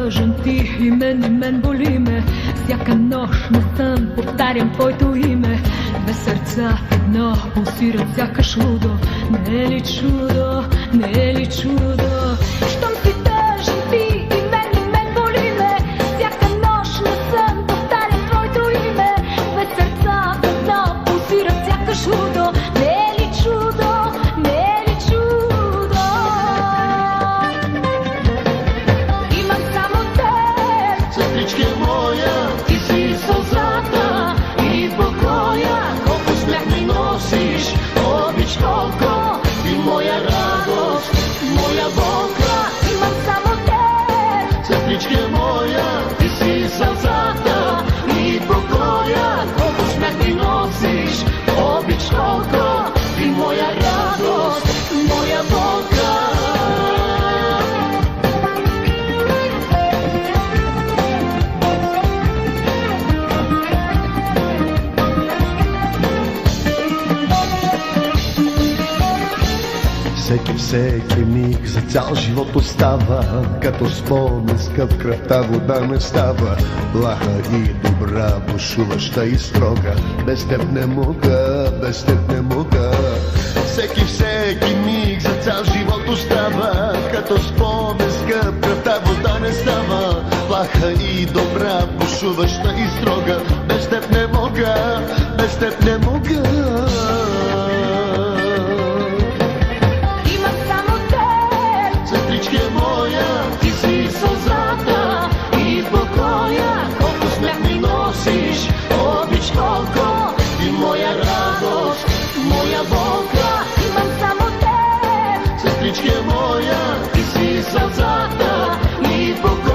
тъжен ти и мен боли ме. Всяка нощ на сън повтарям твоето име. Две сърца в едно пулсират сякаш лудо. Не е ли чудо, не е ли чудо? Щом си тъжен ти и мен боли ме. Всяка нощ на сън повтарям твоето име. Две сърца в едно пулсират сякаш лудо. Не е ли чудо, не е ли чудо? Имам само теб, Сестричке моя, ти си сълзата и покоя. Колко смях ми носиш, обич колко, ти моя радост, моя болка. имам само теб. Сестричке моя, ти си сълзата и покоя. Колко смях ми носиш, обич колко, ти моя радост, моя болка. Всеки миг за цял живот остава, като спомен скъп, кръвта вода не става. Плаха и добра, бушуваща и строга, без теб не мога, без теб не мога. Всеки миг за цял живот остава, като спомен скъп, кръвта вода не става. Плаха и добра, бушуваща и строга, без теб не мога, без теб не мога. Сестричке моя, ти си сълзата и покоя. Колко смях ми носиш, обич колко, ти моя радост, моя болка. Имам само теб. Сестричке моя, ти си сълзата и покоя.